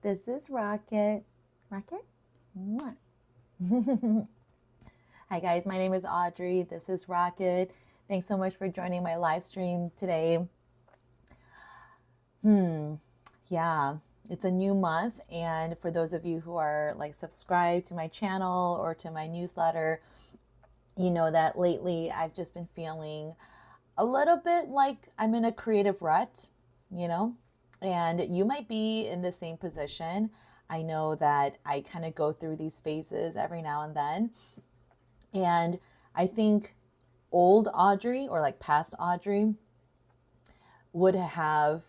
This is Rocket. Rocket? Mwah. Hi guys, my name is Audrey. This is Rocket. Thanks so much for joining my live stream today. Yeah, it's a new month, and for those of you who are like subscribed to my channel or to my newsletter, you know that lately I've just been feeling a little bit like I'm in a creative rut, you know, and you might be in the same position. I know that I kind of go through these phases every now and then. And I think old Audrey or like past Audrey would have,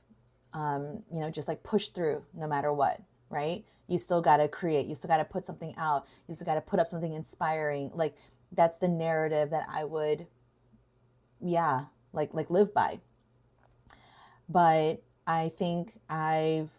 just like pushed through no matter what, right? You still got to create, you still got to put something out, you still got to put up something inspiring. Like that's the narrative that I would, like live by. But I think I've,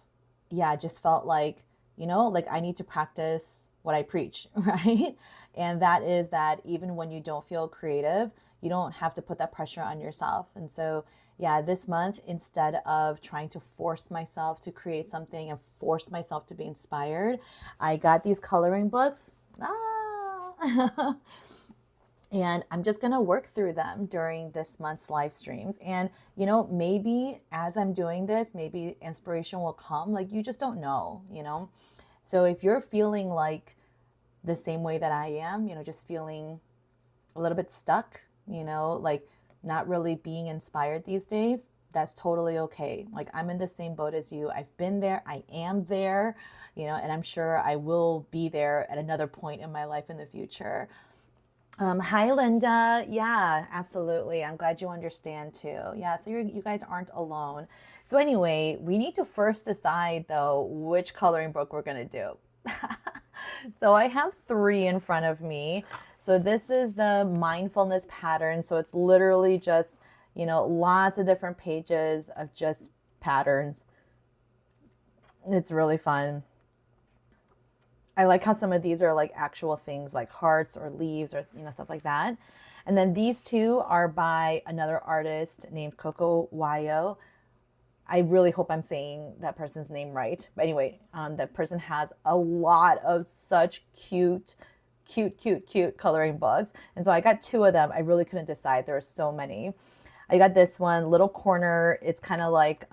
just felt like, like I need to practice what I preach, right? And that is that even when you don't feel creative, you don't have to put that pressure on yourself. And so, this month, instead of trying to force myself to create something and force myself to be inspired, I got these coloring books. And I'm just going to work through them during this month's live streams. And, maybe as I'm doing this, maybe inspiration will come. Like, you just don't know, So if you're feeling like the same way that I am, just feeling a little bit stuck, like not really being inspired these days, that's totally okay. Like I'm in the same boat as you. I've been there. I am there, and I'm sure I will be there at another point in my life in the future. Hi, Linda. Yeah, absolutely. I'm glad you understand too. Yeah, so you guys aren't alone. So anyway, we need to first decide though which coloring book we're going to do. So I have 3 in front of me. So this is the mindfulness pattern. So it's literally just, lots of different pages of just patterns. It's really fun. I like how some of these are like actual things like hearts or leaves or, stuff like that. And then these 2 are by another artist named Coco Wayo. I really hope I'm saying that person's name right. But anyway, that person has a lot of such cute coloring books. And so I got 2 of them. I really couldn't decide. There are so many. I got this one, Little Corner. It's kind of like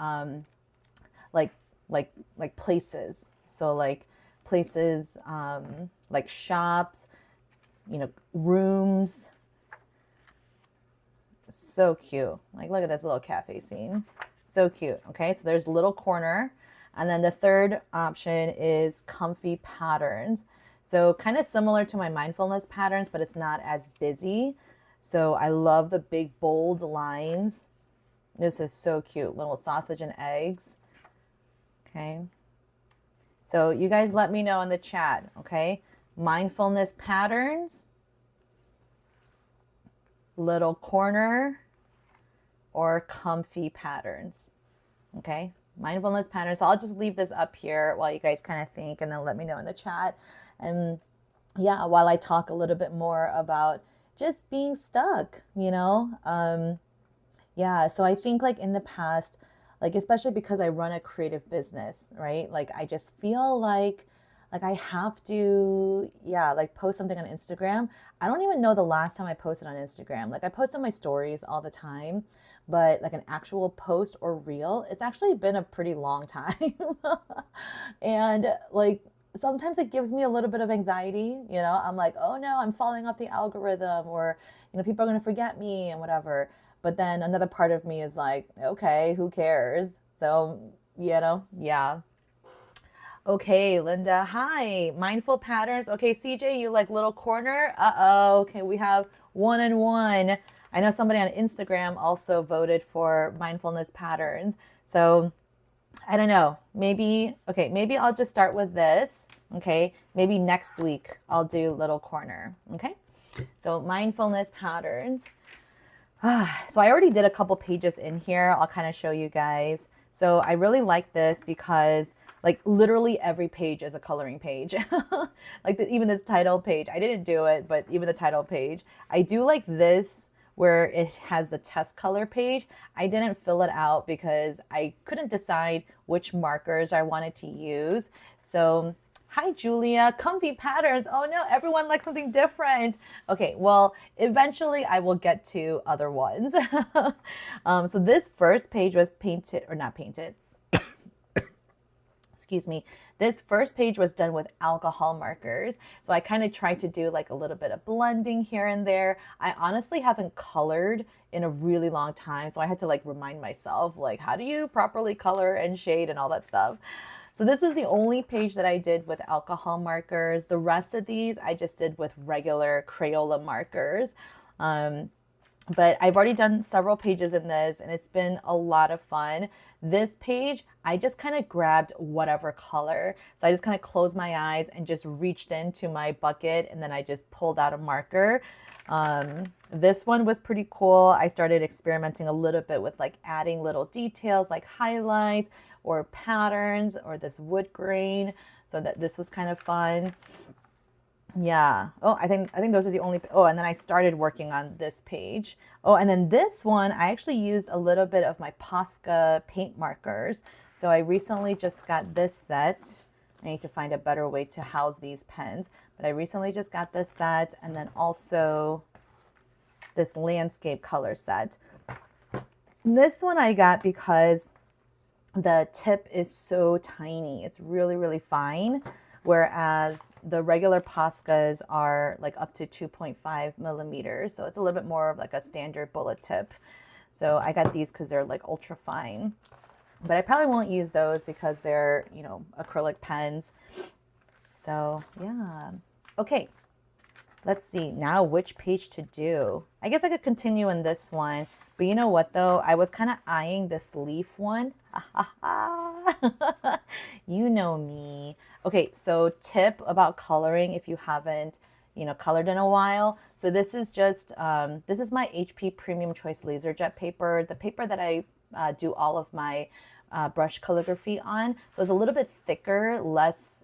places. So like places, like shops, rooms. So cute. Like, look at this little cafe scene. So cute. Okay, so there's Little Corner. And then the third option is Comfy Patterns. So kind of similar to my mindfulness patterns, but it's not as busy. So I love the big bold lines. This is so cute. Little sausage and eggs. Okay. So you guys let me know in the chat, okay? Mindfulness patterns, Little Corner, or comfy patterns, okay? Mindfulness patterns. So I'll just leave this up here while you guys kind of think, and then let me know in the chat. And while I talk a little bit more about just being stuck, so I think like in the past, like especially because I run a creative business, right? Like I just feel like I have to, like post something on Instagram. I don't even know the last time I posted on Instagram. Like I post on my stories all the time, but like an actual post or reel, it's actually been a pretty long time. And like sometimes it gives me a little bit of anxiety, I'm like, oh no, I'm falling off the algorithm, or, people are going to forget me and whatever. But then another part of me is like, okay, who cares? So, Okay, Linda, hi. Mindful patterns. Okay, CJ, you like Little Corner? Uh-oh. Okay, we have 1 and 1. I know somebody on Instagram also voted for mindfulness patterns. So I don't know. Maybe I'll just start with this. Okay, maybe next week I'll do Little Corner. Okay, so mindfulness patterns. So I already did a couple pages in here. I'll kind of show you guys. So I really like this because like literally every page is a coloring page. Like even this title page, I didn't do it, but even the title page. I do like this where it has the test color page. I didn't fill it out because I couldn't decide which markers I wanted to use. So hi, Julia. Comfy patterns. Oh no, everyone likes something different. Okay, well, eventually I will get to other ones. So this first page was painted, or not painted, excuse me. This first page was done with alcohol markers. So I kind of tried to do like a little bit of blending here and there. I honestly haven't colored in a really long time. So I had to like remind myself, like, how do you properly color and shade and all that stuff? So this was the only page that I did with alcohol markers. The rest of these I just did with regular Crayola markers. But I've already done several pages in this and it's been a lot of fun. This page, I just kind of grabbed whatever color. So I just kind of closed my eyes and just reached into my bucket and then I just pulled out a marker. This one was pretty cool. I started experimenting a little bit with like adding little details like highlights or patterns or this wood grain. So that this was kind of fun. Yeah. Oh, I think those are the only. Oh, and then I started working on this page. Oh, and then this one, I actually used a little bit of my Posca paint markers. So I recently just got this set. I need to find a better way to house these pens, but I recently just got this set and then also this landscape color set. This one I got because the tip is so tiny. It's really, really fine. Whereas the regular Poscas are like up to 2.5 millimeters. So it's a little bit more of like a standard bullet tip. So I got these because they're like ultra fine. But I probably won't use those because they're, you know, acrylic pens. So yeah. Okay. Let's see now which page to do. I guess I could continue in this one. But you know what though? I was kind of eyeing this leaf one. You know me. Okay, so tip about coloring if you haven't, you know, colored in a while. So this is just, this is my HP Premium Choice Laser Jet paper, the paper that I do all of my brush calligraphy on. So it's a little bit thicker, less,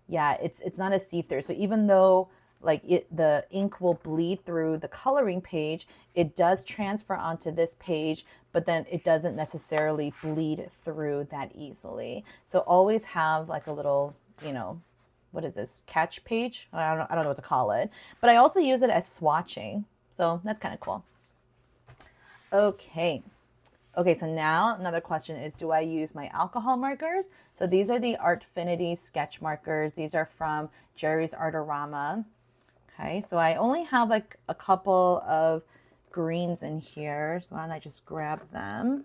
yeah, it's not as see-through. So even though like the ink will bleed through the coloring page, it does transfer onto this page, but then it doesn't necessarily bleed through that easily. So always have like a little, you know, what is this, catch page? I don't know what to call it, but I also use it as swatching. So that's kind of cool. Okay. Okay, so now another question is, do I use my alcohol markers? So these are the Artfinity sketch markers. These are from Jerry's Artorama. Okay, so I only have like a couple of greens in here. So why don't I just grab them?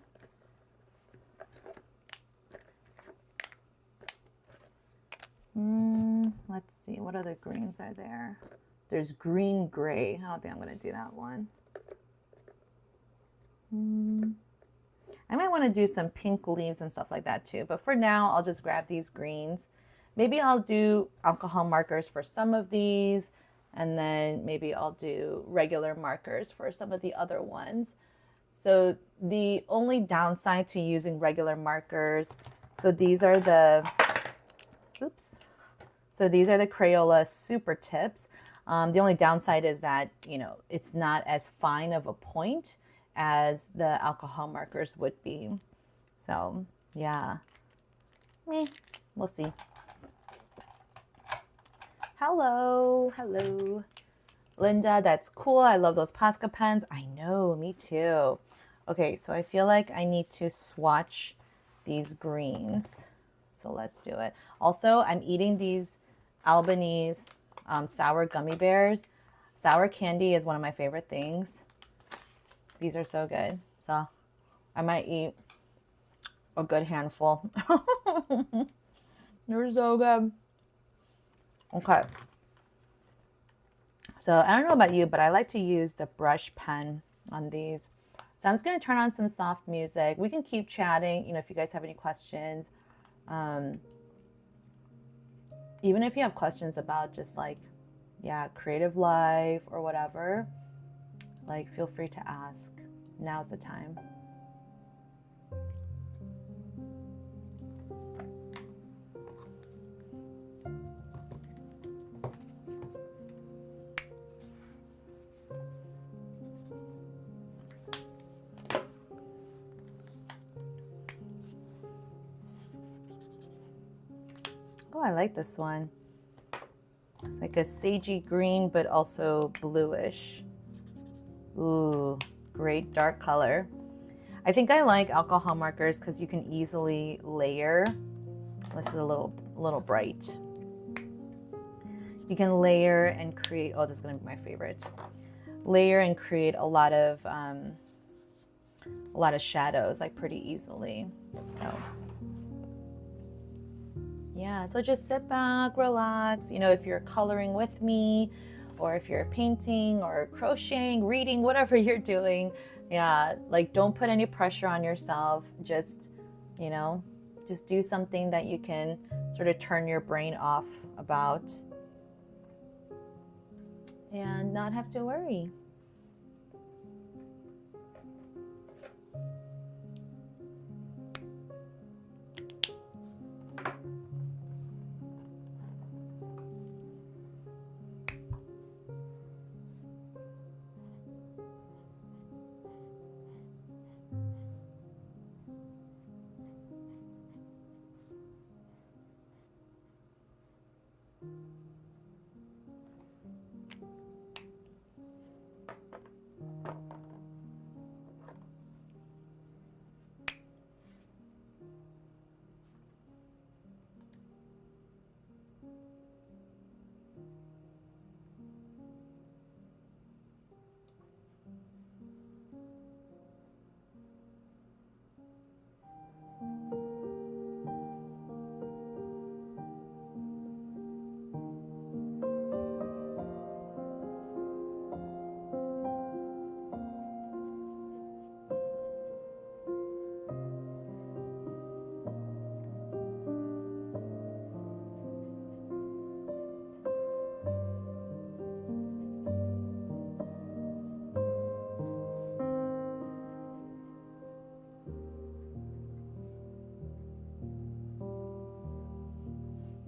Let's see, what other greens are there? There's green gray. I don't think I'm going to do that one. I might want to do some pink leaves and stuff like that too. But for now, I'll just grab these greens. Maybe I'll do alcohol markers for some of these. And then maybe I'll do regular markers for some of the other ones. So the only downside to using regular markers, so these are the, oops. So these are the Crayola Super Tips. The only downside is that, you know, it's not as fine of a point as the alcohol markers would be. So yeah, we'll see. Hello, hello. Linda, that's cool. I love those Posca pens. I know, me too. Okay, so I feel like I need to swatch these greens. So let's do it. Also, I'm eating these Albanese sour gummy bears. Sour candy is one of my favorite things. These are so good. So I might eat a good handful. They're so good. Okay. So I don't know about you, but I like to use the brush pen on these. So I'm just going to turn on some soft music. We can keep chatting, you know, if you guys have any questions. Even if you have questions about just like, yeah, creative life or whatever, like feel free to ask. Now's the time. Oh, I like this one. It's like a sagey green, but also bluish. Ooh, great dark color. I think I like alcohol markers because you can easily layer. This is a little bright. You can layer and create, oh, this is gonna be my favorite. Layer and create a lot of shadows, like pretty easily. So yeah, so just sit back, relax. You know, if you're coloring with me, or if you're painting or crocheting, reading, whatever you're doing, yeah, like don't put any pressure on yourself. Just, you know, just do something that you can sort of turn your brain off about and not have to worry.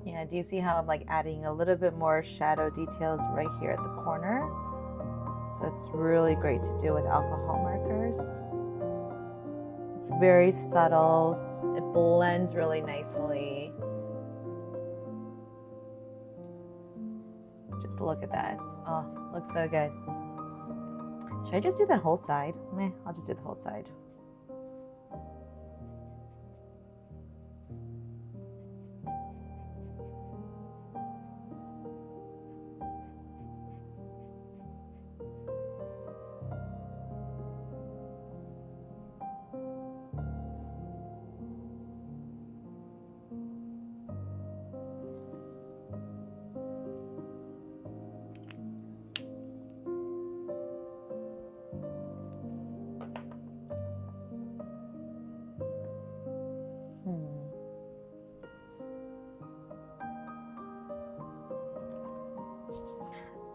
Yeah, do you see how I'm like adding a little bit more shadow details right here at the corner? So it's really great to do with alcohol markers. It's very subtle. It blends really nicely. Just look at that. Oh, looks so good. Should I just do that whole side? Meh, I'll just do the whole side.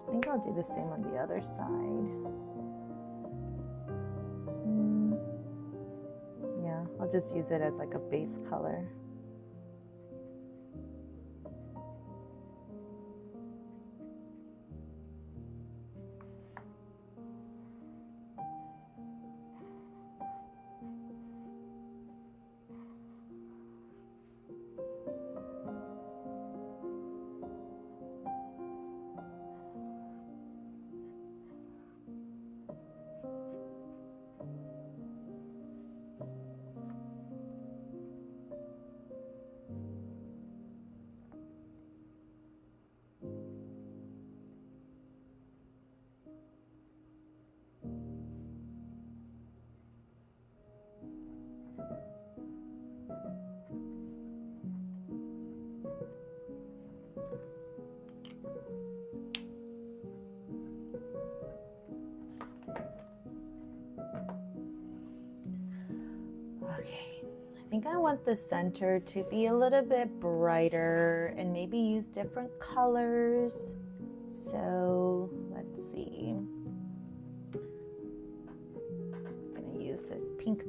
I think I'll do the same on the other side. Yeah, I'll just use it as like a base color. Okay, I think I want the center to be a little bit brighter and maybe use different colors. So let's see. I'm gonna use this pink.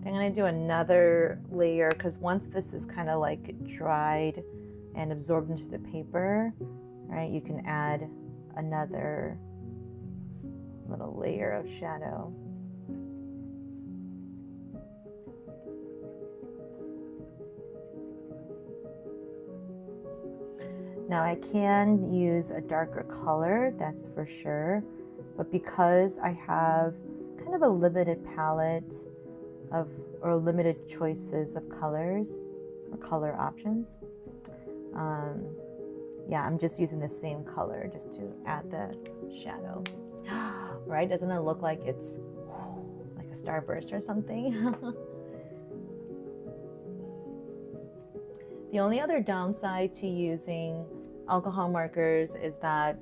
I'm going to do another layer because once this is kind of like dried and absorbed into the paper, right, you can add another little layer of shadow. Now I can use a darker color, that's for sure, but because I have kind of a limited palette or limited choices of colors or color options, yeah, I'm just using the same color just to add the shadow. Right? Doesn't it look like it's like a starburst or something? The only other downside to using alcohol markers is that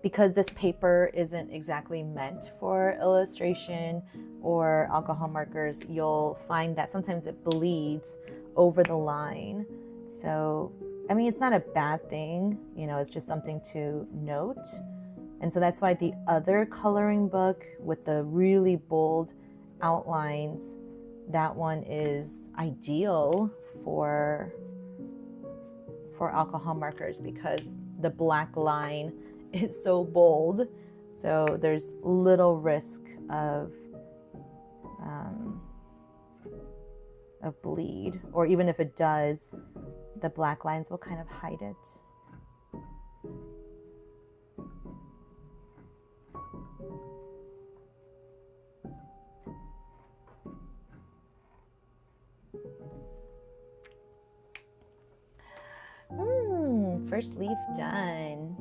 because this paper isn't exactly meant for illustration or alcohol markers, you'll find that sometimes it bleeds over the line. So, I mean, it's not a bad thing, you know, it's just something to note. And so that's why the other coloring book with the really bold outlines, that one is ideal for alcohol markers because the black line is so bold. So there's little risk of bleed, or even if it does, the black lines will kind of hide it. First leaf done.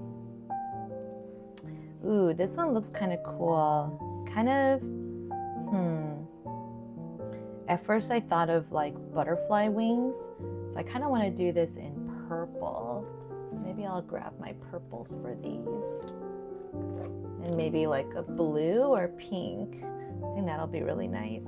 Ooh, this one looks kind of cool. Kind of, At first I thought of like butterfly wings. So I kind of want to do this in purple. Maybe I'll grab my purples for these. And maybe like a blue or pink. I think that'll be really nice.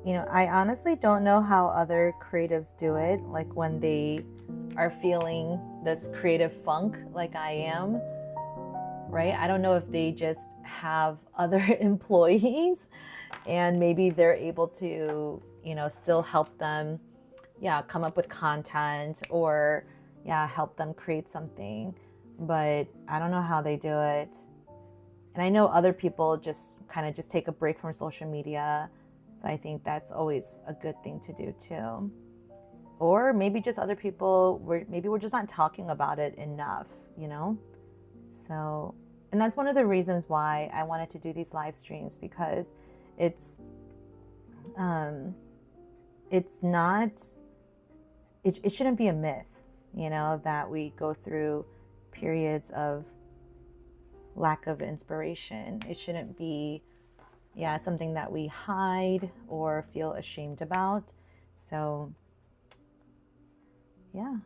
You know, I honestly don't know how other creatives do it, like when they are feeling this creative funk like I am, right? I don't know if they just have other employees and maybe they're able to, you know, still help them, yeah, come up with content or, yeah, help them create something. But I don't know how they do it. And I know other people just kind of just take a break from social media. So I think that's always a good thing to do too. Or maybe just other people, maybe we're just not talking about it enough, you know? So, and that's one of the reasons why I wanted to do these live streams, because it's not, it shouldn't be a myth, you know, that we go through periods of lack of inspiration. It shouldn't be, yeah, something that we hide or feel ashamed about. So, yeah.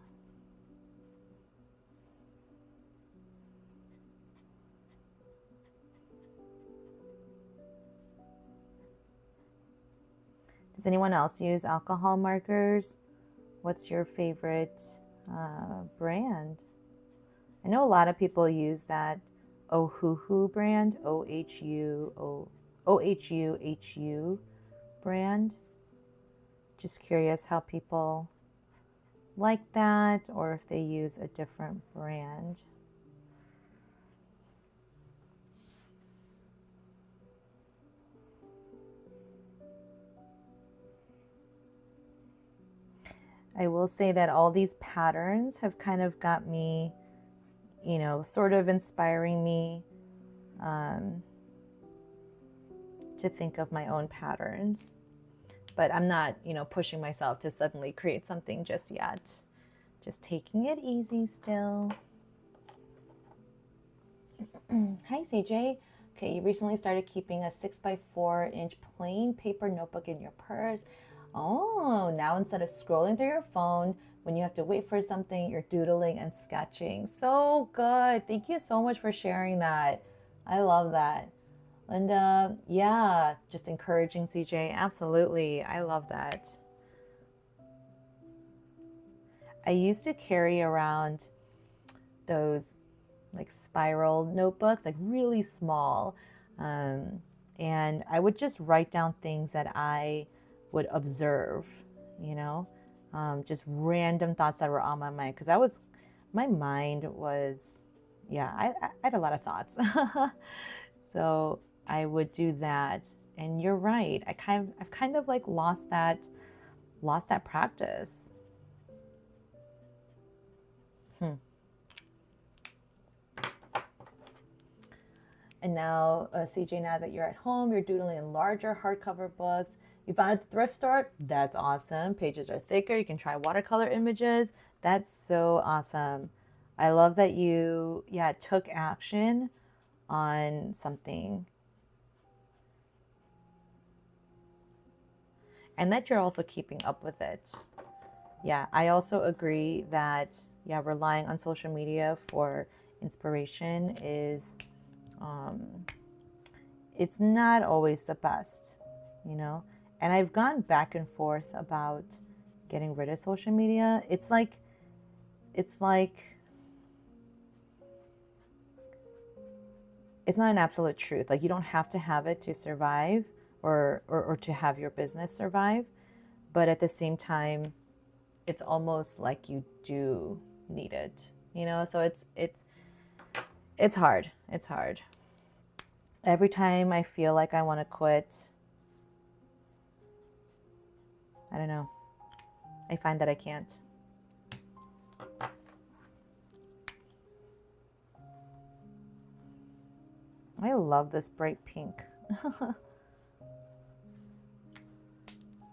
Does anyone else use alcohol markers? What's your favorite brand? I know a lot of people use that Ohuhu brand, OHUHU brand. Just curious how people like that, or if they use a different brand. I will say that all these patterns have kind of got me, you know, sort of inspiring me to think of my own patterns. But I'm not, you know, pushing myself to suddenly create something just yet. Just taking it easy still. Hi, CJ. Okay, you recently started keeping a 6x4-inch plain paper notebook in your purse. Oh, now instead of scrolling through your phone, when you have to wait for something, you're doodling and sketching. So good. Thank you so much for sharing that. I love that. Linda, yeah, just encouraging CJ. Absolutely. I love that. I used to carry around those like spiral notebooks, like really small. And I would just write down things that I would observe, you know, just random thoughts that were on my mind. Because my mind was, yeah, I had a lot of thoughts. So I would do that. And you're right. I've kind of like lost that practice. And now, CJ, now that you're at home, you're doodling in larger hardcover books. You found at the thrift store? That's awesome. Pages are thicker. You can try watercolor images. That's so awesome. I love that you, yeah, took action on something. And that you're also keeping up with it. Yeah, I also agree that, yeah, relying on social media for inspiration is it's not always the best, you know? And I've gone back and forth about getting rid of social media. It's not an absolute truth. Like you don't have to have it to survive or to have your business survive. But at the same time, it's almost like you do need it, you know? So it's hard. It's hard. Every time I feel like I want to quit, I don't know. I find that I can't. I love this bright pink.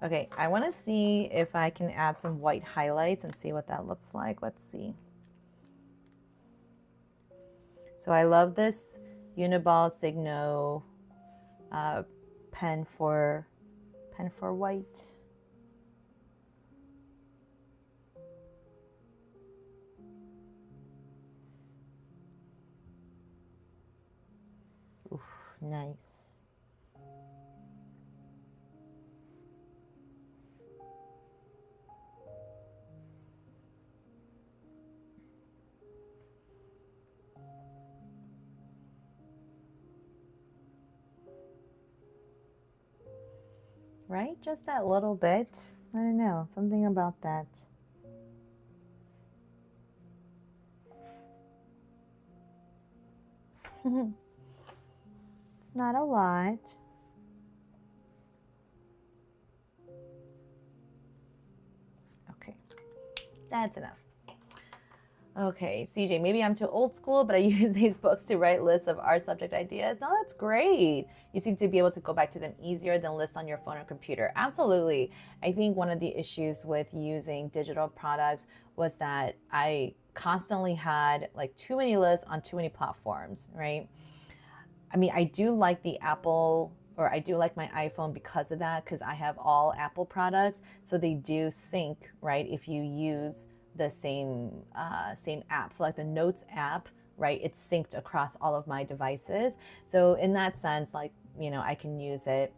Okay, I want to see if I can add some white highlights and see what that looks like. Let's see. So I love this Uniball Signo pen for white. Oof, nice. Right? Just that little bit. I don't know, something about that. It's not a lot. Okay, that's enough. Okay, CJ, maybe I'm too old school, but I use these books to write lists of art subject ideas. No, that's great. You seem to be able to go back to them easier than lists on your phone or computer. Absolutely. I think one of the issues with using digital products was that I constantly had like too many lists on too many platforms, right? I mean, I do like the Apple, or I do like my iPhone because of that, because I have all Apple products, so they do sync, right? If you use the same app, so like the Notes app, right? It's synced across all of my devices. So in that sense, like, you know, I can use it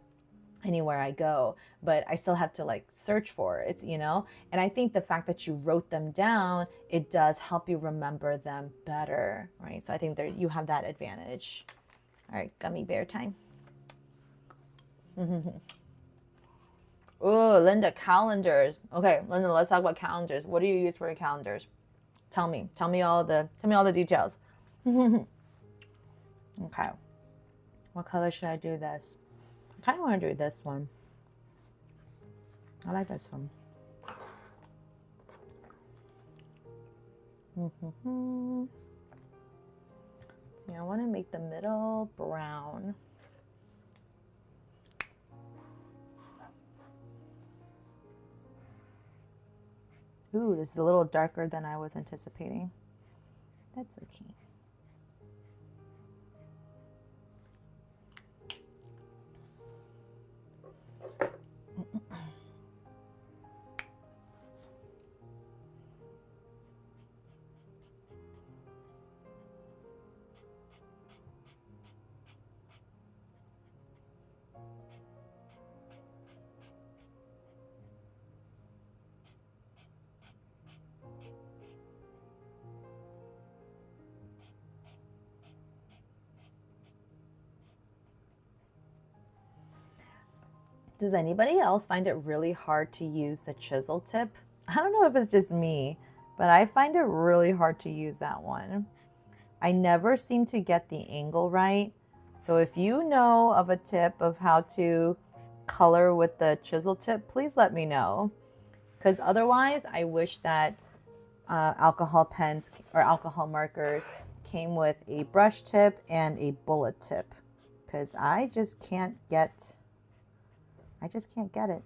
anywhere I go, but I still have to like search for it, you know? And I think the fact that you wrote them down, it does help you remember them better, right? So I think there you have that advantage. All right, gummy bear time. Oh, Linda, calendars. Okay, Linda, let's talk about calendars. What do you use for your calendars? Tell me. Tell me all the details. Okay. What color should I do this? I kind of want to do this one. I like this one. See, I want to make the middle brown. Ooh, this is a little darker than I was anticipating. That's okay. Does anybody else find it really hard to use the chisel tip? I don't know if it's just me, but I find it really hard to use that one. I never seem to get the angle right. So if you know of a tip of how to color with the chisel tip, please let me know. Because otherwise, I wish that alcohol pens or alcohol markers came with a brush tip and a bullet tip. Because I just can't get it.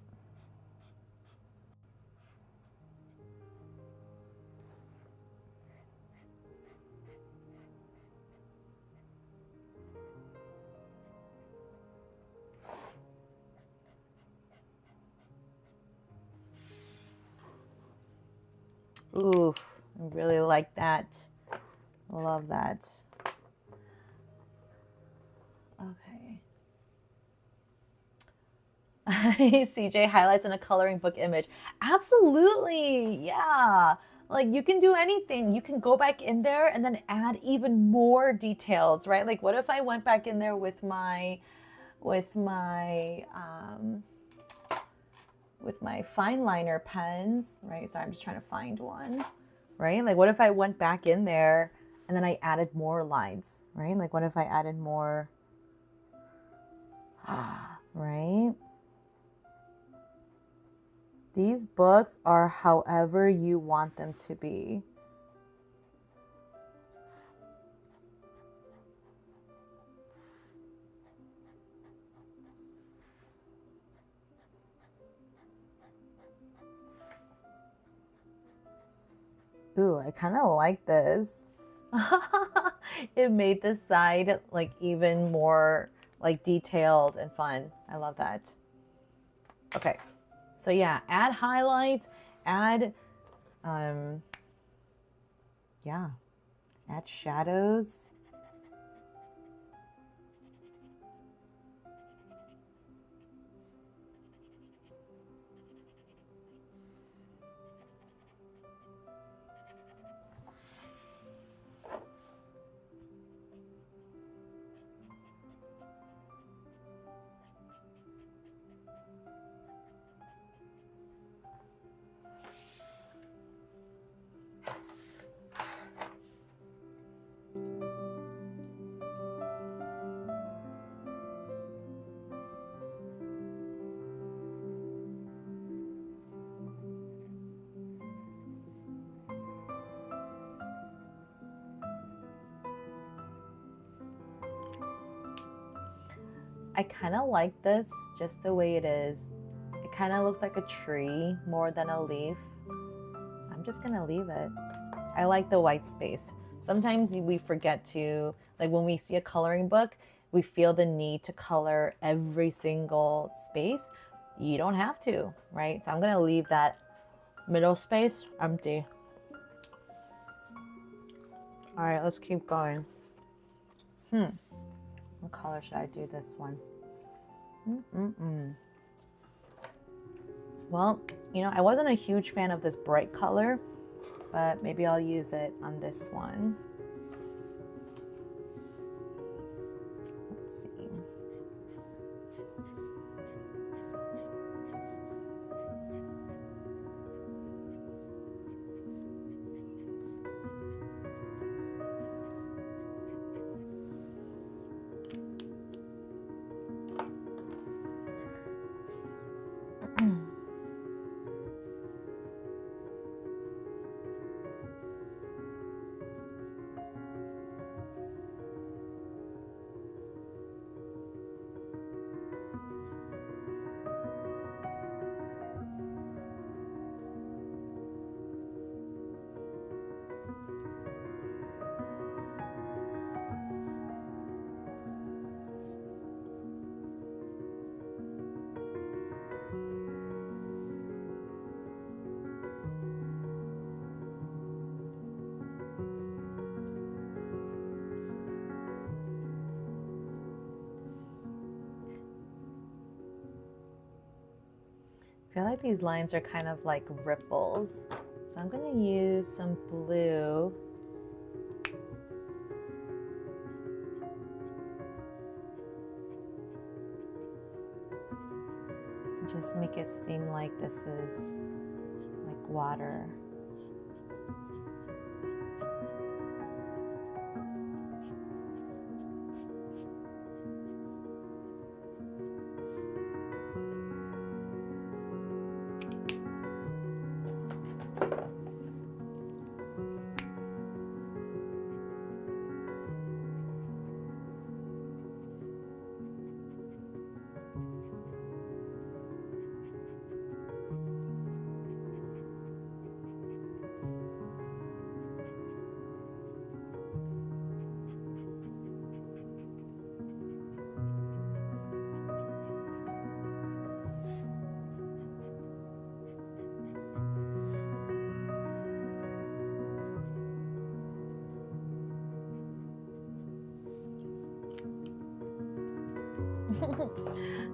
Ooh, I really like that. Love that. Okay. CJ highlights in a coloring book image. Absolutely. Yeah. Like you can do anything. You can go back in there and then add even more details, right? Like what if I went back in there with my fine liner pens, right? So I'm just trying to find one, right? Like what if I went back in there and then I added more lines, right? Like what if I added more, right? These books are however you want them to be. Ooh, I kind of like this. It made the side like even more like detailed and fun. I love that. Okay. So yeah, add highlights, add add shadows. I kind of like this just the way it is. It kind of looks like a tree more than a leaf. I'm just gonna leave it. I like the white space. Sometimes we forget to, like when we see a coloring book, we feel the need to color every single space. You don't have to, right? So I'm gonna leave that middle space empty. All right, let's keep going. What color should I do this one? Well, you know, I wasn't a huge fan of this bright color, but maybe I'll use it on this one. Let's see. I feel like these lines are kind of like ripples. So I'm going to use some blue. Just make it seem like this is like water.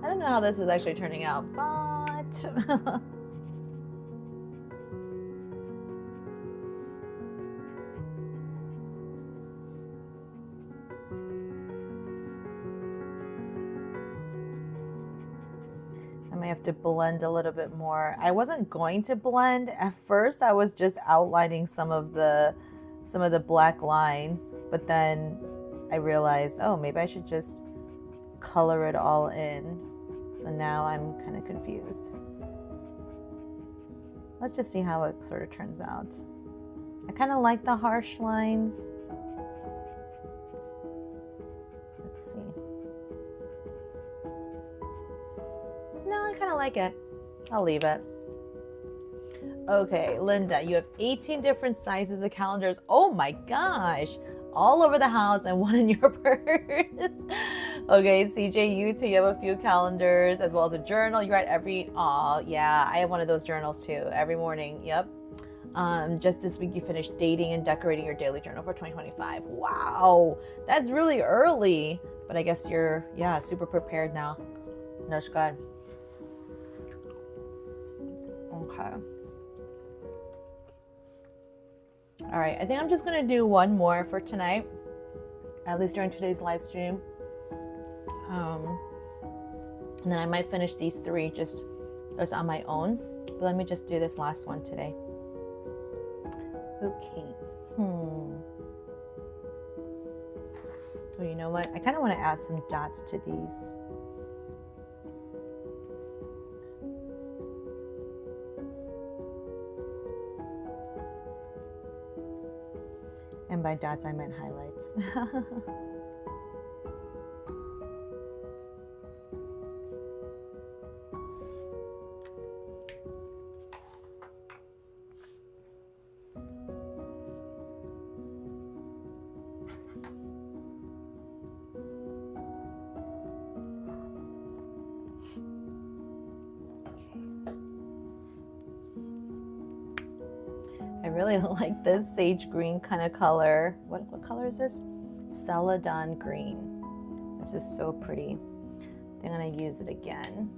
I don't know how this is actually turning out, but I might have to blend a little bit more. I wasn't going to blend at first. I was just outlining some of the black lines, but then I realized, oh, maybe I should just color it all in. So now I'm kind of confused. Let's just see how it sort of turns out. I kind of like the harsh lines. Let's see. No, I kind of like it. I'll leave it. Okay, Linda, you have 18 different sizes of calendars. Oh my gosh. All over the house and one in your purse. Okay, CJ, you too. You have a few calendars as well as a journal. You write every, oh yeah, I have one of those journals too. Every morning, yep. Just this week you finished dating and decorating your daily journal for 2025. Wow, that's really early. But I guess you're, yeah, super prepared now. That's good. Okay. All right, I think I'm just gonna do one more for tonight, at least during today's live stream. And then I might finish these three just on my own. But let me just do this last one today. Okay. Oh, you know what? I kind of want to add some dots to these. And by dots, I meant highlights. I really like this sage green kind of color. What color is this? Celadon green. This is so pretty. I'm going to use it again.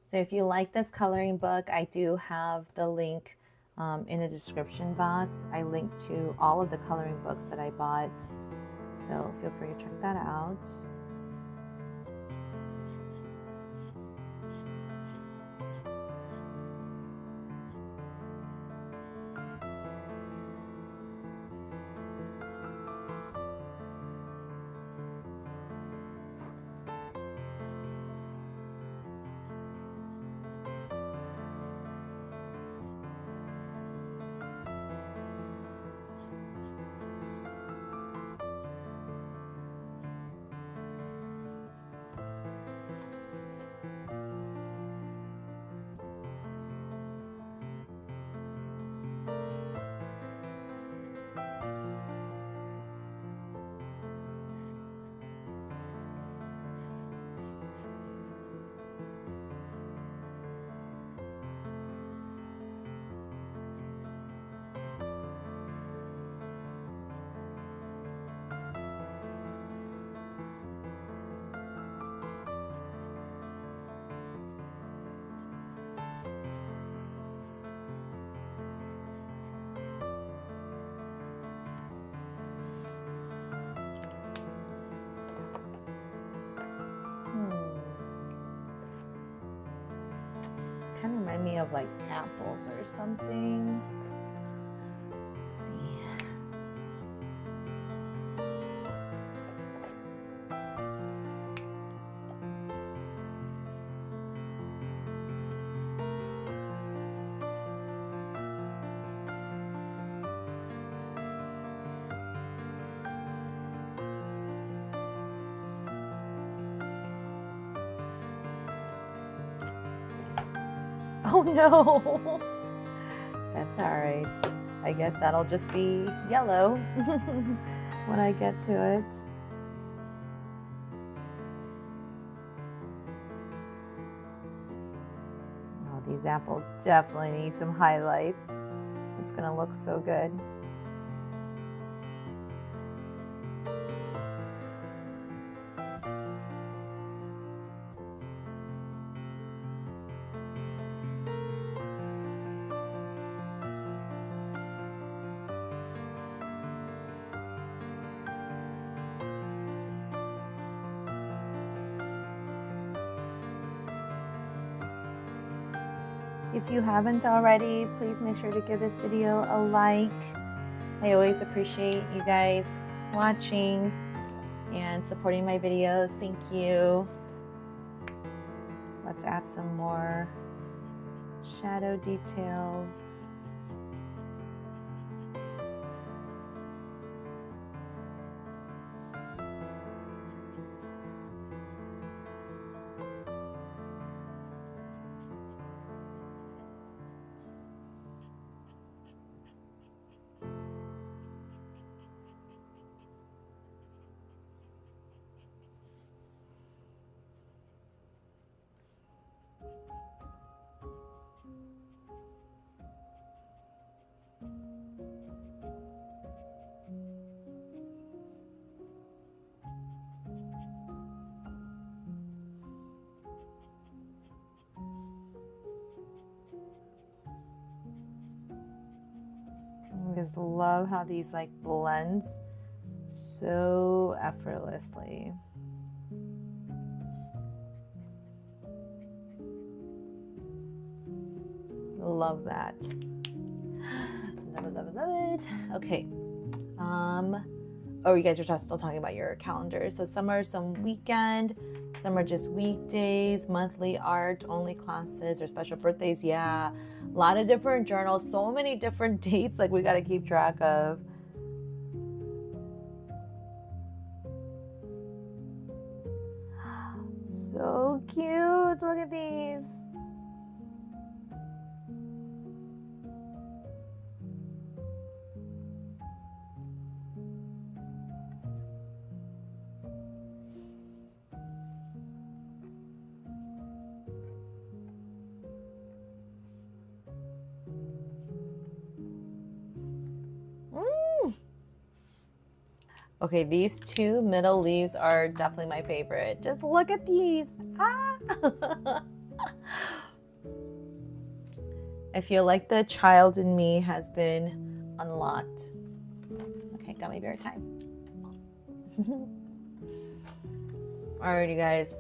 So if you like this coloring book, I do have the link in the description box. I link to all of the coloring books that I bought. So feel free to check that out. kind of remind me of like apples or something. Let's see. Oh no, that's all right. I guess that'll just be yellow when I get to it. Oh, these apples definitely need some highlights. It's gonna look so good. If you haven't already, please make sure to give this video a like. I always appreciate you guys watching and supporting my videos. Thank you. Let's add some more shadow details. I just love how these like blend so effortlessly. Love that. Love it, love it, love it. Okay. Oh, you guys are still talking about your calendars. So some are some weekend, some are just weekdays, monthly art only classes, or special birthdays. Yeah, a lot of different journals, so many different dates like we got to keep track of. So cute. Look at these. Okay, these two middle leaves are definitely my favorite. Just look at these. Ah! I feel like the child in me has been unlocked. Okay, gummy bear time. Alrighty, guys.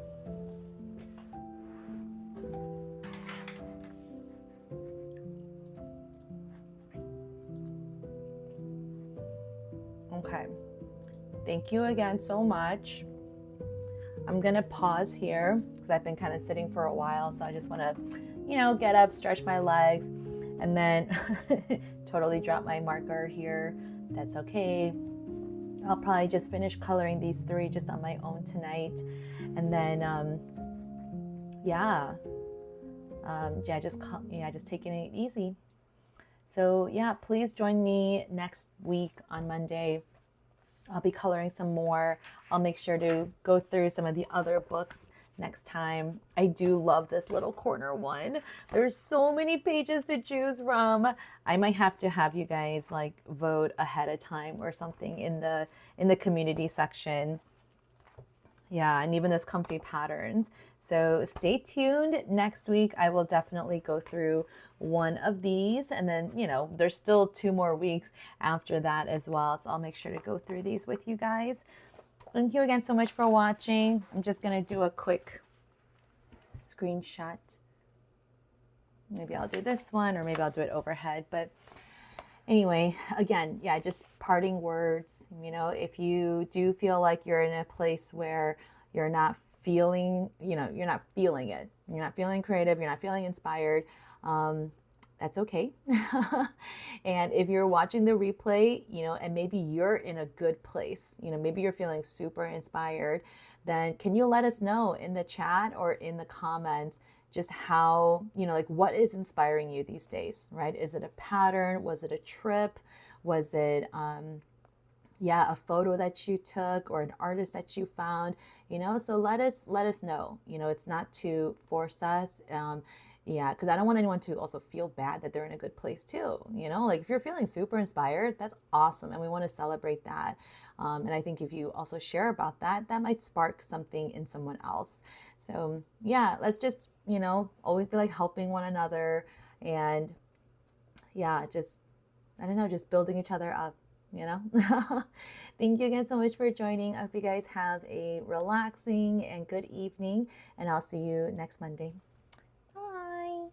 Okay. Thank you again so much. I'm gonna pause here because I've been kind of sitting for a while, so I just want to, get up, stretch my legs, and then totally drop my marker here. That's okay. I'll probably just finish coloring these three just on my own tonight, and then just taking it easy. So yeah, please join me next week on Monday. I'll be coloring some more. I'll make sure to go through some of the other books next time. I do love this little corner one. There's so many pages to choose from. I might have to have you guys like vote ahead of time or something in the community section. Yeah, and even this comfy patterns. So stay tuned. Next week, I will definitely go through one of these. And then, there's still 2 more weeks after that as well. So I'll make sure to go through these with you guys. Thank you again so much for watching. I'm just going to do a quick screenshot Maybe I'll do this one, or maybe I'll do it overhead. But anyway, again, yeah, just parting words. You know, if you do feel like you're in a place where you're not feeling, you're not feeling it, you're not feeling creative, you're not feeling inspired, that's okay. And if you're watching the replay, and maybe you're in a good place, maybe you're feeling super inspired, then can you let us know in the chat or in the comments just how, like what is inspiring you these days, right? Is it a pattern? Was it a trip? Was it, a photo that you took or an artist that you found, so let us know. It's not to force us. Because I don't want anyone to also feel bad that they're in a good place too. Like if you're feeling super inspired, that's awesome, and we want to celebrate that. And I think if you also share about that, that might spark something in someone else. So yeah, let's just always be like helping one another, and just I don't know, just building each other up. Thank you again so much for joining. I hope you guys have a relaxing and good evening, and I'll see you next Monday. Bye.